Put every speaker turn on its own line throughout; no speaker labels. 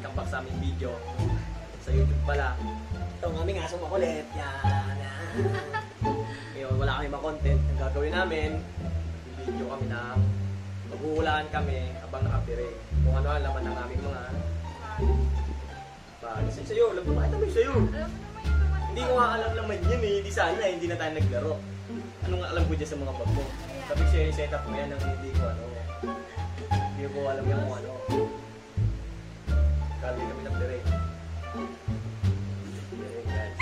welcome back sa aming video. Sa YouTube pala. Ito ang aming asong makulit. Yan. Ngayon, wala kami mga content. Ang gagawin namin, video kami ng maghuhulaan kami habang nakapiring. Kung ano ang laman ng aming mga bags. Sa'yo, alam ko bakit naman sa'yo? Hindi ko nga alam naman yun eh. Hindi sana hindi na tayo naglaro. Ano nga alam ko dyan sa mga bag mo? Sabi ko yung setup mo yan ang hindi ko ano. Hindi ko alam yan kung ano. Kali kami ng direct. Direct guys.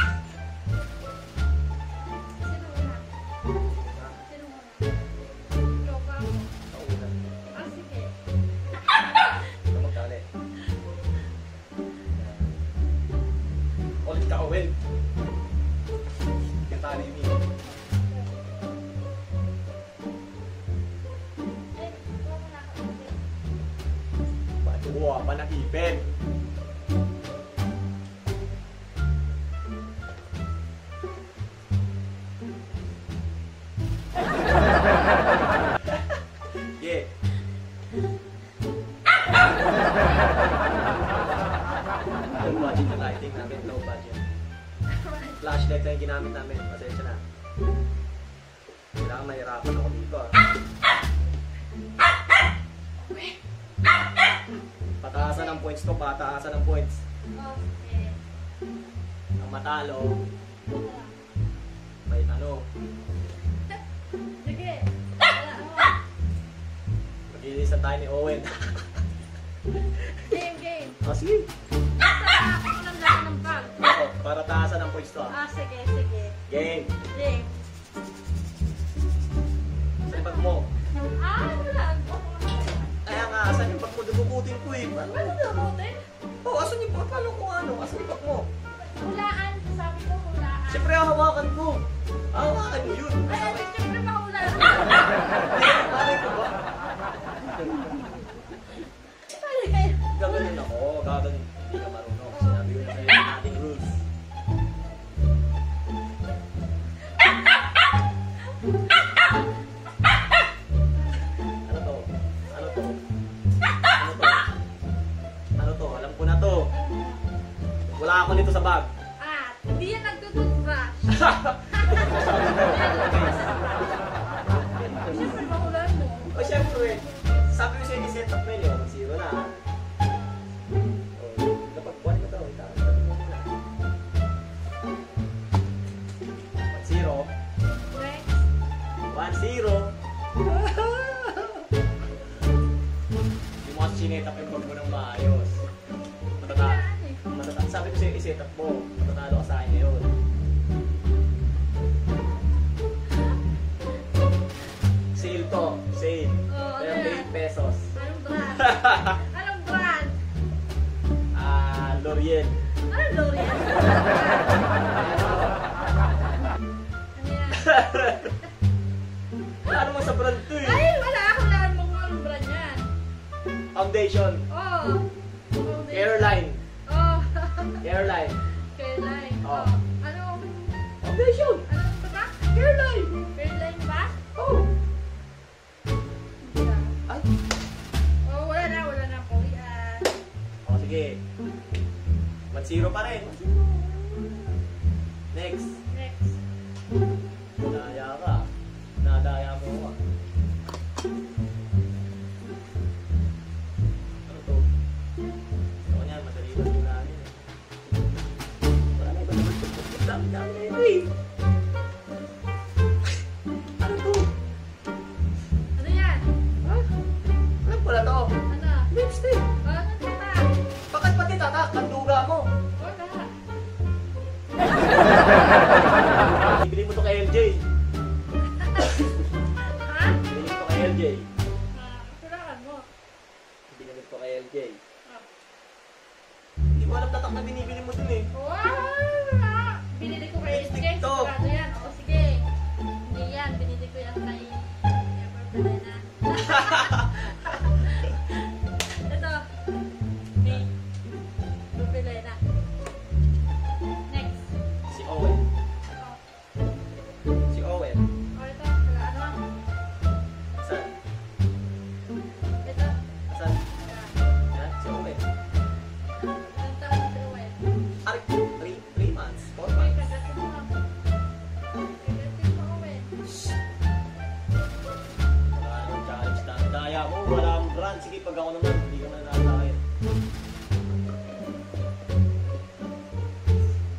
Ulit ka, Owen. Yung tali mo. Buwa pa ng ipin. Yeah. Low budget na lighting namin, low budget. Flashlight na yung ginamit namin. Pasensya na. Kailangan mahirapan ako dito ah. Pataasan ng points to, pataasan ng points.
Okay.
Ang matalo, may ano.
Sige.
Mag-iilisan tayo ni Owen.
Game.
Oh, sige.
Basta ako lang lahat ng bag.
Oo, para taasan ng points to.
Sige.
Game.
Game.
Sa bag mo.
Wala.
Kaya nga, asan yung bag mo? Dugubutin ko eh.
Ano nabutin?
Oh, asan yung bag? Paano kung ano? Asan yung bag mo?
Hulaan. Sabi ko hulaan.
Siyempre, hawakan ko. Hawakan mo yun.
Ay, siyempre mahulaan.
Bakit ko ba? Gaganin ako. Gaganin. Hindi ka marunong. Sinabi ko na sa'yo yung ating rules. Ano to? Ano to? Alam ko na to. Wala ako nito sa bag.
Hindi yan nagtututbrush. Siyempre mahulaan mo.
O syempre, sabi ko sa'yo i-set up mo yun. Zero na. O, kapag buwan mo daw, sabi mo muna. 1-0.
Next.
1-0. Hindi mo kasi sinetap yung bag mo ng maayos. Sabi ko sa'yo i-set up mo. Matatalo ka sa akin ngayon. Sale to. Sale. Pero 8 pesos.
Anong brand? Anong brand?
L'Oreal.
Anong L'Oreal? Ano yan?
Wala naman sa brand to eh.
Ay, wala ako lahat mo kung anong brand yan.
Foundation. Careline. Careline.
Careline.
Oh.
Ano?
Foundation.
Ano ba?
Careline.
Careline ba?
Oh. Ay.
Wala na po.
Oh, sige. 1-0 pa rin. Next. Nadaya ka. Nadaya mo ka. Ano to? Ako niyan, madali ba sila namin eh. Wala na iba naman ito. Dami na eh. Ano to?
Ano yan?
Alam ko na to.
Ano?
Lipstick.
Ano ba?
Bakit pati tatak? Kanduga mo.
Wala.
Ibili mo to kay LJ.
Ha?
Ibili mo to kay LJ.
Kailangan mo.
Ibili mo to kay LJ.
Ah.
Hindi ko alam tatak na binibili mo dun eh.
Wala. Binili ko kay
Lipstick
Jay.
to.
Sigurado yan. O sige. Hindi yan. Binili ko yan kay Everbanana. Ito. Hey. Everbanana. Next.
Si Owen.
Oh.
Si Owen.
O ito. Wala ano.
Saan?
Ito.
Saan?
Wala.
Yan? Si Owen. Daya mo, wala akong brand. Sige, pag ako naman, hindi ka na natakin.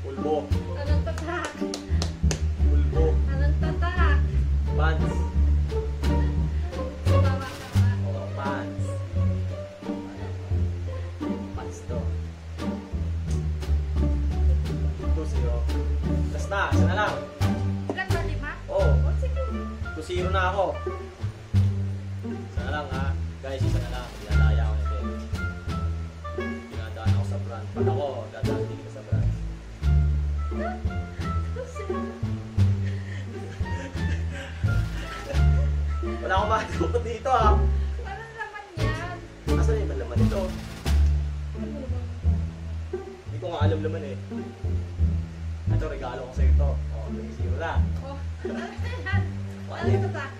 Pulbo.
Anong tatak?
Pulbo.
Anong tatak?
Pants.
Bawa ka ba?
Oo, pants. Pants to. 2-0. Last na, isa na lang.
Ilan ba? 5?
Oo,
O, sige.
2-0 na ako. Isa na lang ha. Guys, isa na lang. Dinadaya ako natin. Dinadaan ako sa brand. Pag ako, dadaan din ka sa brand. Wala akong makikupot dito ha.
Parang laman yan.
Asan yung laman nito? Hindi ko nga alam laman eh. Ito, regalo ko sa'yo ito. O, 2-0 na.
Oh, ano yan? Anong tatak?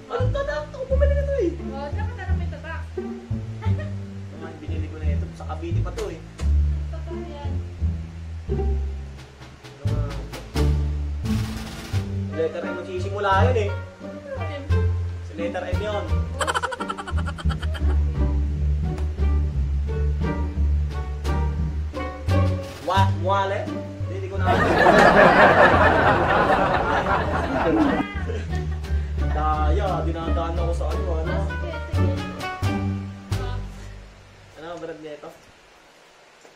Anong tatak? Ako bumili na ito eh.
Oh, dapat alam may tatak.
Naman, binili ko na ito. Sa Cavite pa to eh.
Tatak yan.
Letter M magsisimula yun eh. Si letter M yun. Wallet? Hindi ko na. Daya, dinadaan ako sa ano.
Ah, sige, sige.
Ano ang brand nito?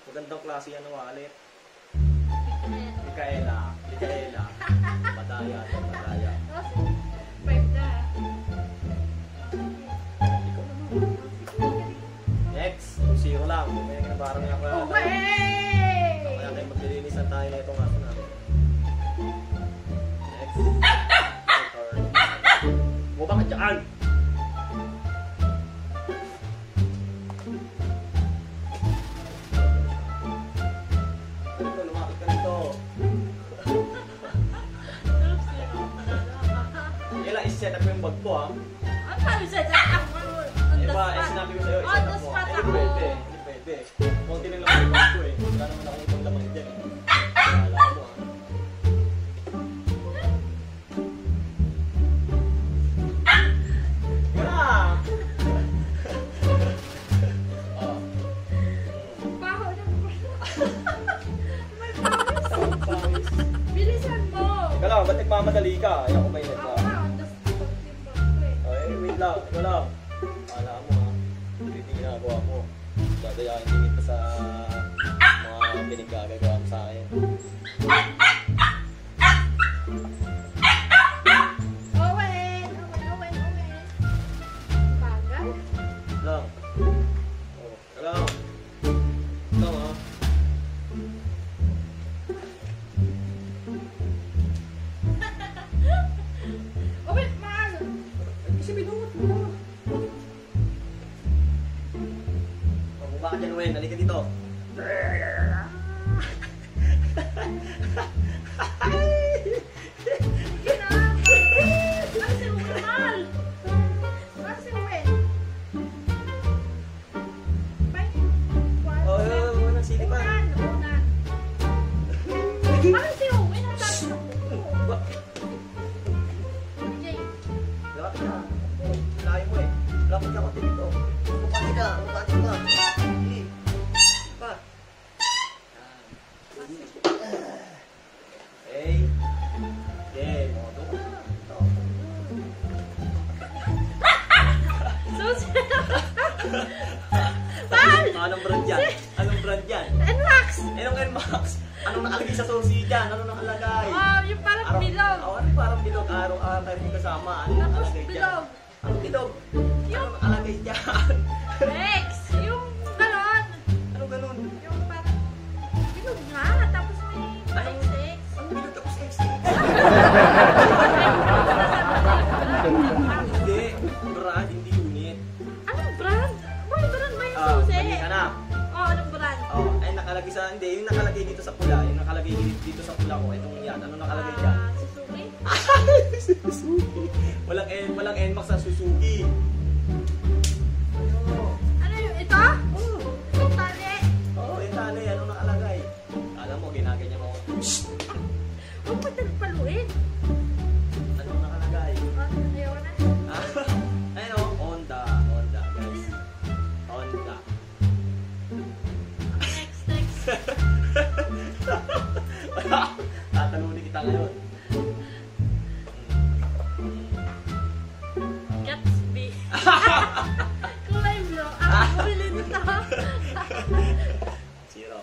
Magandang klase yan ng wallet. Mikaela. Madaya to, madaya.
Oh, sige. 5 na.
Next, 2-0 lang. May parang ako
Oh,
yata.
hey!
Kaya tayo maglilinisan tayo na itong aso namin. Next. Bumaba ka dyan! Ano, lumapit ka dito. Kailangan isi-set up mo yung bag ko ha.
Ano sabi sa dyan?
Diba, sinabi ko sa'yo,
On
isi-set
the
up mo.
spot
Hindi
ako.
pwede, hindi pwede. Kunti lang naman yung bag ko eh. Wala naman akong ibang laman dyan eh. Wala mo ha. Wala! Oh.
Baho na mo. May pawis.
Pawis.
Bilisan mo.
Ikaw lang, ba't nagmamadali ka? Ayaw ko ba yun
Ako
ba?
nga, on the spot yung bag ko eh.
Oh, wait lang. Ikaw lang. Kala mo ha. Hindi ginagawa mo. Dadayakin din kita sa mga pinaggagawa mo sa akin.
Owen! Bagal?
Lang. Oh, ikaw lang. Ikaw ha.
Owen, mahal!
Kasi binuot mo. Bumaba ka dyan, Wen. Halika dito.
Sige na! Ano si Owen, mahal? Ano si Owen? Pahin.
Oh, nagsili pa.
Unan. Mahal si Owen, ang dami ng buko.
Ba?
Jay,
Lapit ka. Layo mo eh. Lapit ka konti dito. Bumaba ka. Bumaba ka. Sige. Pa. Hey. Okay. Modo ka. Ito.
susi. Mahal!
Anong brand yan? Anong brand yan?
NMAX!
Anong NMAX? Anong nakalagay sa susi dyan? Anong nakalagay?
Oh, yung parang bilog.
Oh, ano parang bilog? Araw-araw tayo may kasama. Ano
Tapos
nakalagay dyan?
bilog.
Anong bilog?
Yung-
Anong nakalagay dyan?
Rex! Yung ganon.
Anong ganun?
Yung parang bilog nga. Tapos may
Anong-
pa-XX.
Anong bilog tapos X?
Anong
Hindi. Brand, hindi unit.
brand? Boy, brand ba yung
Ah,
susi?
mali ka na.
Oh, anong brand?
Oh, ay nakalagay sa, hindi, yung nakalagay dito sa pula. Yung nakalagay dito sa pula ko. Itong yan. Ano nakalagay dyan?
Suzuki?
Suzuki. Walang NMAX sa Suzuki. Ano?
Ano yung ito?
Oh.
Itong tali?
Oo, yung tali. Ano nakalagay? Alam mo, ginaganyan mo.
Huwag mo paluin.
Ano nakalagay?
Oh, ayaw na.
Ah, ayun o, Honda.
Kulay blue. Ang bumili nito.
Zero.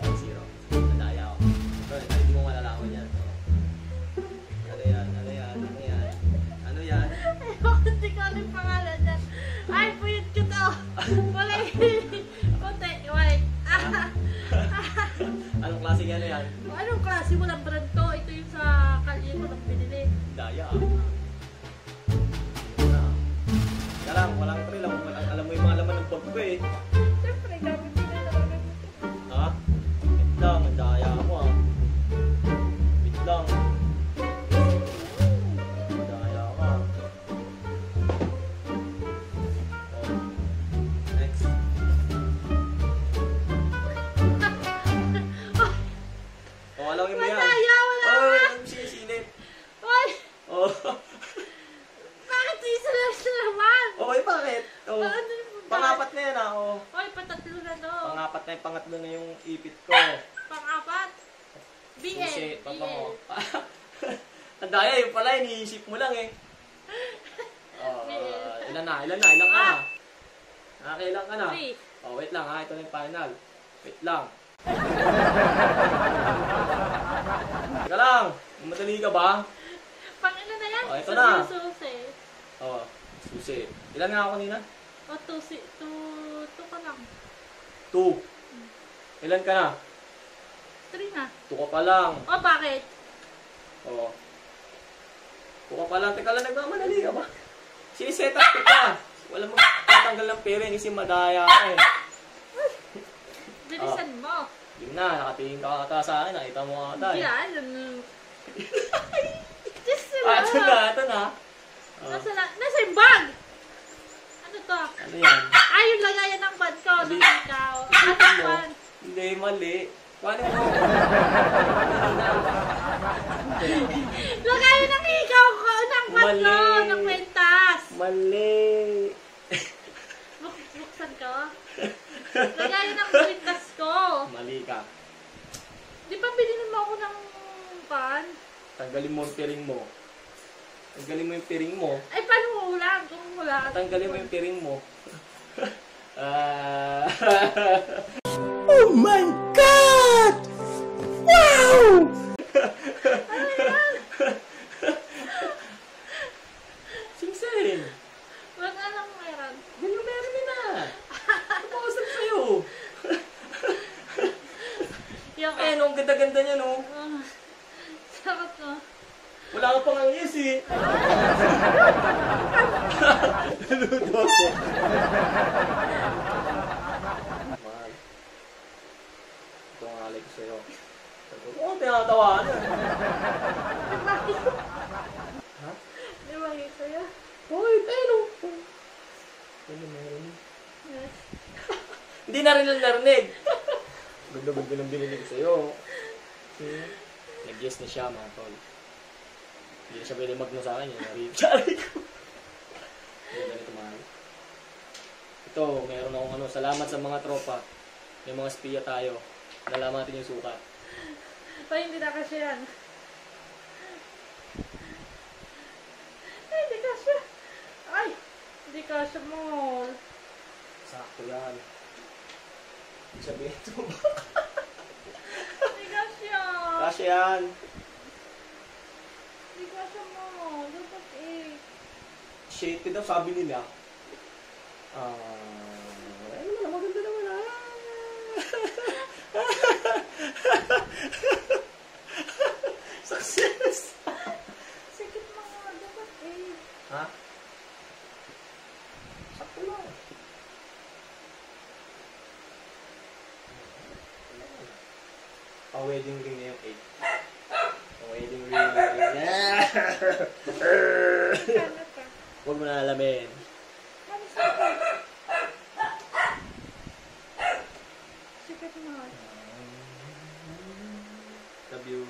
Nadaya ako. Ito, hindi mo malalaman yan. Ano yan?
Hindi ko alam yung pangalan niyan. Ay, puyot ko to. Kulay. Konti. Wait.
Anong klase ano yan?
Anong klase? Walang brand to. Ito yung sa kalye ko lang binili.
Daya ah. Kaya lang, walang trail. Alam mo yung mga laman ng pag ko eh.
Siyempre, gamit ko na talaga.
Ha? Wait lang, ang daya mo ah. Wait lang. Daya ka. Oh. Next. Oh, alawin mo yan.
Madaya, wala
Oh,
ka.
ang sinisinip.
Oy!
Oh.
Bakit isa lang siya naman?
Oh, eh, bakit? Oh.
Ano yung
Pangapat na yan ah. Oh.
Oy, patatlo na to.
Pangapat na yung pangatlo na yung ipit ko.
Pang-apat. BL.
Susi, pabango. Ang daya, yung pala, iniisip mo lang eh. Ilan ka na? Nakakailan ka na?
3.
Oh, wait lang ha, ito na yung final. Wait lang. Teka lang, madali ka ba?
Pang ano na yan?
Oh, ito na.
Susi.
Oh, susi. Ilan nga ako kanina?
O, 2 ka lang.
2. Ilan ka na?
3 na.
2 ka pa lang.
O, bakit?
Oh. 2 ka pa lang. Teka lang, nagmamadali ka ba? Siniset up kita. Wala mo tatanggal ng pera kasi madaya ka eh.
Bilisan mo.
Yun na, nakatingin ka ata sa akin. Nakita mo ata eh.
Yan. Diyos
Ito na. Oh.
Nasa yung bag? Ano to?
Ano yan?
Ay, yung lagayan ng bag ko. Ng
Hindi.
ikaw.
Ano
Ano
mo?
bag?
Hindi, mali. Paano mo?
Lagayan ng ikaw ko. Ng bag ko.
Mali.
Ng kwentas.
Mali.
Buksan ko. Lagayan ng kwentas ko.
Mali ka.
Di ba binili mo ako ng pan?
Tanggalin mo yung piring mo. Tanggalin mo yung piring mo.
Ay, paano ulam? Kung wala.
Tanggalin mo yung piring mo.
Oh my God! Wow!
Singsing.
Wag alam meron.
Ganyan meron na. Napakasap sa'yo.
Yung
Eh, no, ang ganda-ganda niya, no?
Sarap no?
Wala ka pang ang yes, eh. Luto ako. Mahal. Ito ang alay ko sa'yo. Oo, tinatawa na. Ha?
Di ba sa'yo?
Hoy, tayo. Ano meron?
Yes.
Hindi na rin narinig. Ganda-ganda ng binili ko sa'yo. Nag-yes na siya, mga tol. Hindi na siya pwede magno sa akin. Narinig siya ko. Ganda nito, mahal. Ito, meron akong ano. Salamat sa mga tropa. May mga spiya tayo. Nalaman natin yung sukat.
Ay, hindi na kasi yan. Ay, hindi kasi. Ay, hindi kasi mo.
Sakto yan. Sabihin ito ba?
Hindi kasi yan.
Kasi yan.
Hindi kasi mo. Dapat eh.
Shake daw, sabi nila. Ano naman, maganda naman Success!
Sikit mo nga. Dapat eh.
Ha? Sakto lang. Wedding ring na yung 8. Wedding ring. Yeah!
Ano ka?
Huwag mo na alamin.
Ano sikit? Sikit mo.
Love you.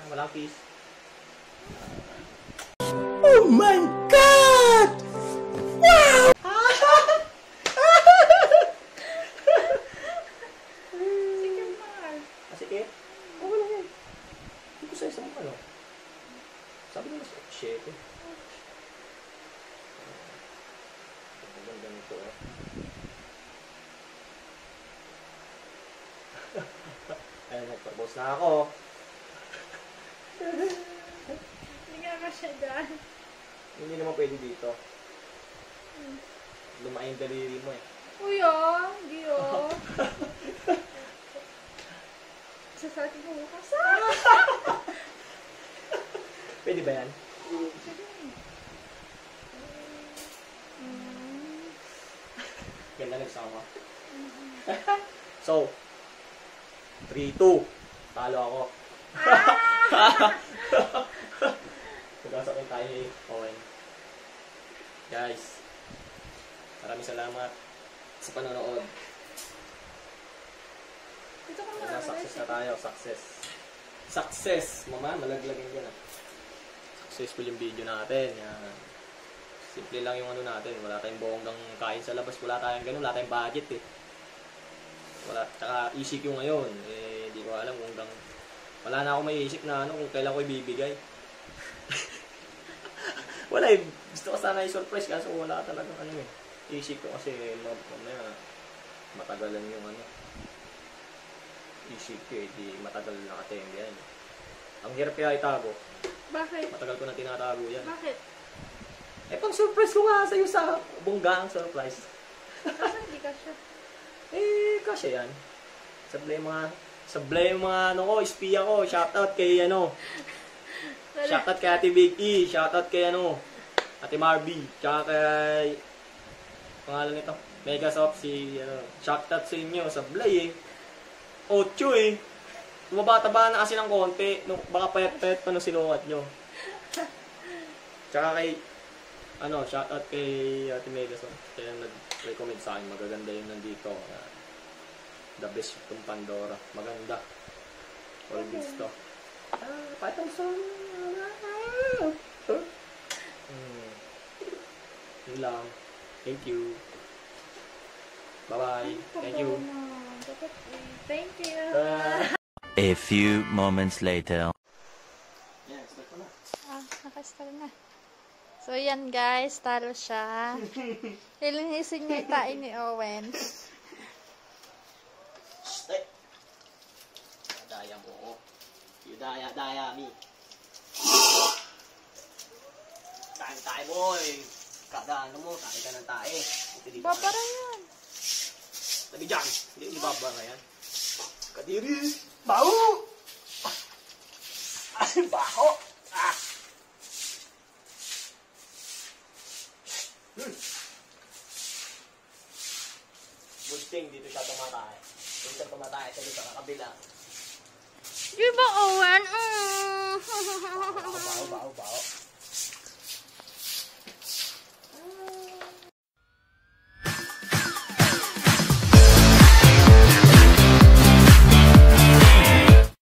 Walang kiss.
Oh my God! Wow!
Sikit mo.
Sige. Okay lang yan. Hindi ko sa'yo sa mukha, no? Sabi nila, 7. Ang ganda nito, oh. Ayun, nagpapos na ako.
Hindi nga ka siya dyan.
Hindi naman pwede dito. Lumaki yung daliri mo eh.
Uy, oh. Hindi, oh. Sasatin ko bukas.
Pwede ba yan? Ganda nagsama. So, 3-2. Talo ako. Nagkasakin tayo ni Owen. Guys, maraming salamat sa panonood.
Ito ka
Yan, success na tayo. Success. Success! Mama, malaglagin dyan ah. Successful yung video natin. Yan. Simple lang yung ano natin. Wala tayong bonggang kain sa labas. Wala tayong ganun. Wala tayong budget eh. Wala. Tsaka ECQ ngayon. Eh, di ko alam kung hanggang... Wala na akong may isip na ano kung kailan ko ibibigay. Wala eh. Gusto ko sana i-surprise kaso wala talaga ano eh. ECQ kasi mamaya matagalan yung ano. ECQ eh. Di matagal nakatembe yan. Ang hirap kaya itago.
Bakit?
Matagal ko na tinatago yan.
Bakit?
Eh, pang surprise ko nga sa'yo sa bonggang surprise.
Kasi hindi ka siya.
Eh, kasi yan. Sablay mga ano ko, espiya ko. Shoutout kay ano. Shoutout kay Ate Big E. Shoutout kay ano. Ate Marby. Tsaka kay... Pangalan nito. Megasoft si ano. Shoutout sa inyo. Sablay eh. 8 eh. Tumabata-ba na kasi ng konti. Baka payat-payat pa nung sinukat nyo. Tsaka kay... Ano, shoutout kay Ate Megason. Kaya nag-recommend sa akin. Magaganda yung nandito. The best itong Pandora. Maganda. All goods to. Patang song. Yun lang. Thank you. Bye-bye. Thank you.
Thank you.
A few moments later.
Yeah, start ko na.
Nakastart na. So, yan guys. Talo siya. Ilinisin niya yung tae ni Owen.
Stay. Daya mo. You daya me. Tayo mo eh. Kada ano mo, tayo ka ng tae.
Babara yan.
Tabi dyan. Hindi babara yan. Kadiri. Baho! Baho! Ah! Good thing, dito siya tumatay. Dito siya tumatay sa dito sa kabila.
Di ba, Owen?